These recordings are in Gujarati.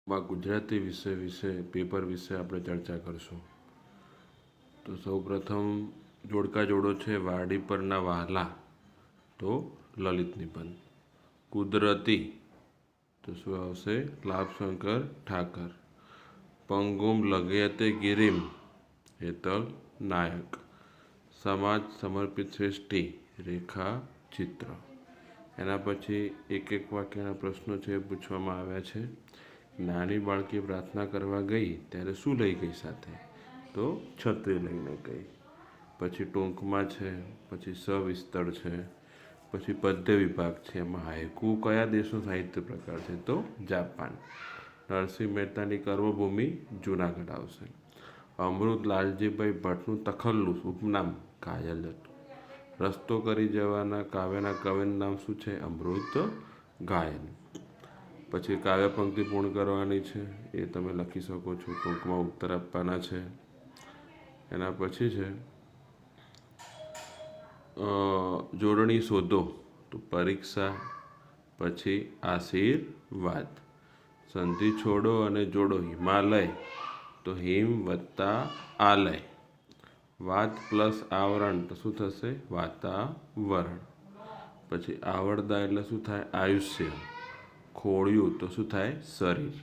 માં ગુજરાતી વિષય વિશે પેપર વિશે આપણે ચર્ચા કરશું. તો સૌપ્રથમ જોડકા જોડો છે વાડી પરના વહાલા, તો લલિત નિબંધ. કુદરતી, તો શું આવશે? લાભશંકર ઠાકર. પંગુમ લગયતે ગિરિમ, હેતલ નાયક. સમાજ સમર્પિત શ્રેષ્ઠી, રેખા ચિત્ર. એના પછી એક એક વાક્યના પ્રશ્નો છે પૂછવામાં આવ્યા છે. નાની બાળકી પ્રાર્થના કરવા ગઈ ત્યારે શું લઈ ગઈ સાથે? તો છત્રી લઈને ગઈ. પછી ટૂંકમાં છે, પછી સવિસ્તર છે, પછી પદ્ય વિભાગ છે. એમાં હાયકુ કયા દેશનો સાહિત્ય પ્રકાર છે? તો જાપાન. નરસિંહ મહેતાની કર્મભૂમિ જુનાગઢ આવશે. અમૃત લાલજીભાઈ ભટ્ટનું તખલ્લુસ ઉપનામ કાયલ હતું. રસ્તો કરી જવાના કાવ્યના કવિનું નામ શું છે? અમૃત ગાયન. પછી કાવ્ય પંક્તિ પૂર્ણ કરવાની છે, એ તમે લખી શકો છો, ટૂંકમાં ઉત્તર આપવાના છે. એના પછી છે જોડણી શોધો, તો પરીક્ષા. પછી આશીર્વાદ. સંધિ છોડો અને જોડો હિમાલય, તો હિમ વત્તા આલય. વાત પ્લસ આવરણ, તો શું થશે? વાતાવરણ. પછી આવડદા એટલે શું થાય? આયુષ્ય. ખોળ્યું તો શું થાય? શરીર.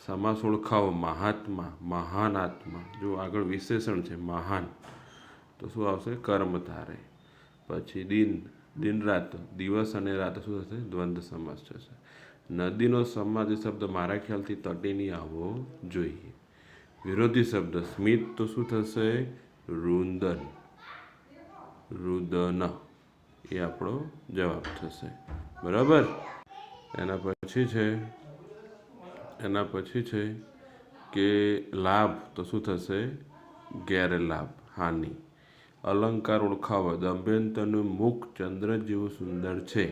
સમાસ ઓળખાવો મહાત્મા, મહાન આત્મા. જો આગળ વિશેષણ છે મહાન, તો શું આવશે? કર્મ ધારે. પછી દિન, દિન રાત, દિવસ અને રાત શું થશે? દ્વંદ્વ સમાસ થશે. નદીનો સમાસ શબ્દ મારા ખ્યાલથી તટીની આવવો જોઈએ. વિરોધી શબ્દ સ્મિત, તો શું થશે? રુદન. રુદન એ આપણો જવાબ થશે. બરાબર. એના પછી છે કે લાભ, તો શું થશે? ગેરલાભ, હાનિ. અલંકાર ઓળખાવો. દમયંતીનું મુખ ચંદ્ર જેવું સુંદર છે.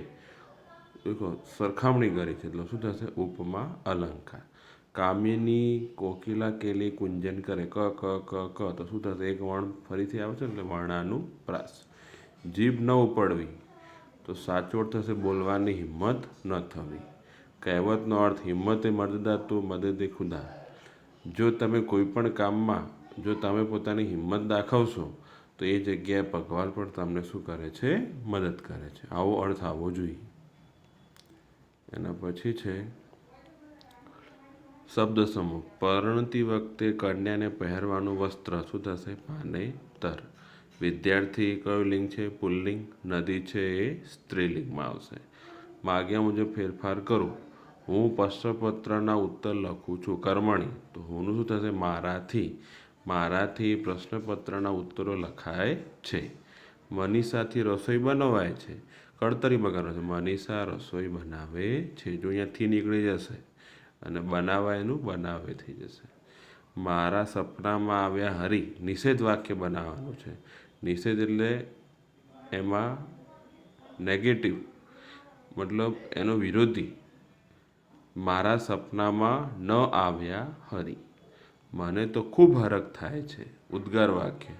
દેખો સરખામણી કરી છે એટલે શું થશે? ઉપમા અલંકાર. કામિની કોકિલા કેલી કુંજન કરે, ક ક ક ક, તો શું થશે? એક વર્ણ ફરીથી આવે છે એટલે વર્ણાનુપ્રાસ. જીભ ન ઉપડવી, તો સાચો અર્થ થશે બોલવાની હિંમત ન થવી. કહેવતનો અર્થ હિંમતે મર્દા તો મદદે ખુદા. જો તમે કોઈ પણ કામમાં જો તમે પોતાની હિંમત દાખવશો, તો એ જગ્યાએ ભગવાન પણ તમને શું કરે છે? મદદ કરે છે. આવો અર્થ આવવો જોઈએ. એના પછી છે શબ્દ સમૂહ. પરણતી વખતે કન્યાને પહેરવાનું વસ્ત્ર શું થશે? પાનેતર. વિદ્યાર્થી કયું લિંગ છે? પુલ્લિંગ. નદી છે એ સ્ત્રીલિંગમાં આવશે. માગ્યા મુજબ ફેરફાર કરો. હું પ્રશ્નપત્રના ઉત્તર લખું છું. કર્મણી, તો હુંનું શું થશે? મારાથી. મારાથી પ્રશ્નપત્રના ઉત્તરો લખાય છે. મનીષાથી રસોઈ બનાવાય છે. કળતરીમાં કરવાનું છે. મનીષા રસોઈ બનાવે છે. જો અહીંયાથી નીકળી જશે અને બનાવાયનું બનાવે થઈ જશે. મારા સપનામાં આવ્યા હરી, નિષેધ વાક્ય બનાવવાનું છે. નિષેધ એટલે એમાં નેગેટિવ, મતલબ એનો વિરોધી. મારા સપનામાં ન આવ્યા હરી. મને તો ખૂબ હરખ થાય છે. ઉદ્ગાર વાક્ય.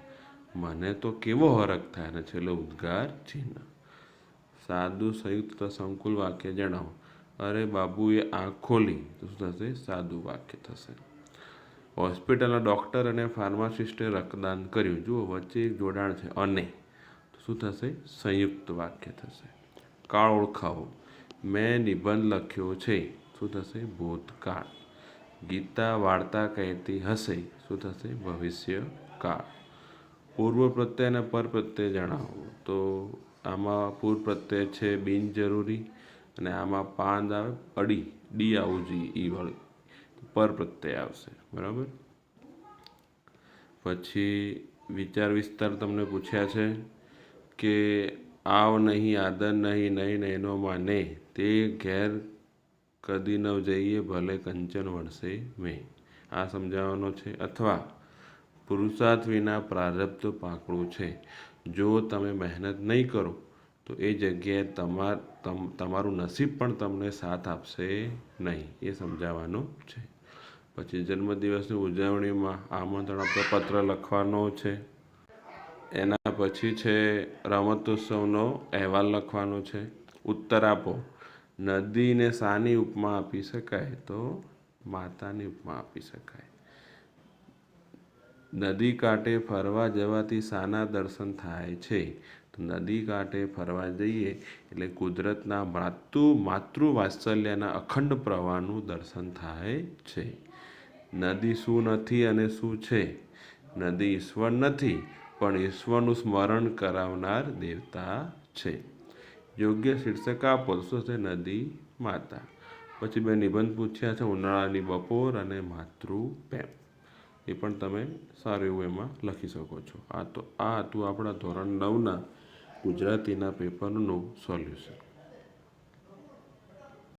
મને તો કેવો હરખ થાય, અને છેલ્લે ઉદ્ગાર ચિહ્ન. સાદું સંયુક્ત સંકુલ વાક્ય જણાવો. અરે બાબુએ આંખ ખોલી, તો શું થશે? સાદું વાક્ય થશે. હોસ્પિટલના ડૉક્ટર અને ફાર્માસિસ્ટે રક્તદાન કર્યું. જુઓ વચ્ચે એક જોડાણ છે અને, તો શું થશે? સંયુક્ત વાક્ય થશે. કાળ ઓળખાવો. મેં નિબંધ લખ્યો છે. શું થશે? ભૂતકાળ. ગીતા વાર્તા કહેતી હશે. શું થશે? ભવિષ્યકાળ. પૂર્વ પ્રત્યય અને પર પ્રત્યય જણાવો. તો આમાં પૂર્વ પ્રત્યય છે બિનજરૂરી, અને આમાં પાંદ આવે અડી, ડી આવવું જોઈએ, ઈ વાળું. પર પ્રત્યય આવશે. બરાબર. પછી વિચાર વિસ્તાર તમને પૂછ્યા છે કે આવ નહીં, આદર નહીં, નહીં નયનોમાં ને, તે ઘેર કદી ન જઈએ ભલે કંચન વળશે મેં. આ સમજાવવાનો છે. અથવા પુરુષાર્થ વિના પ્રારબ્ધ પાકળું છે. જો તમે મહેનત નહીં કરો, તો એ જગ્યાએ તમારું નસીબ પણ તમને સાથ આપશે નહીં. એ સમજાવવાનું છે. પછી જન્મદિવસની ઉજવણીમાં આમંત્રણ આપતો પત્ર લખવાનો છે. એના પછી છે રમતોત્સવનો અહેવાલ લખવાનો છે. ઉત્તર આપો. નદીને શાની ઉપમા આપી શકાય? તો માતાની ઉપમા આપી શકાય. નદી કાંઠે ફરવા જવાથી શાના દર્શન થાય છે? તો નદી કાંઠે ફરવા જઈએ એટલે કુદરતના માતૃ વાત્સલ્યના અખંડ પ્રવાહનું દર્શન થાય છે. નદી શું નથી અને શું છે? નદી ઈશ્વર નથી, પણ ઈશ્વરનું સ્મરણ કરાવનાર દેવતા છે. યોગ્ય શીર્ષક આપો તો શું છે? નદી માતા. પછી બે નિબંધ પૂછ્યા છે, ઉનાળાની બપોર અને માતૃપ્રેમ. એ પણ તમે સારું એવું એમાં લખી શકો છો. આ હતું આપણા ધોરણ 9ના ગુજરાતીના પેપરનું સોલ્યુશન.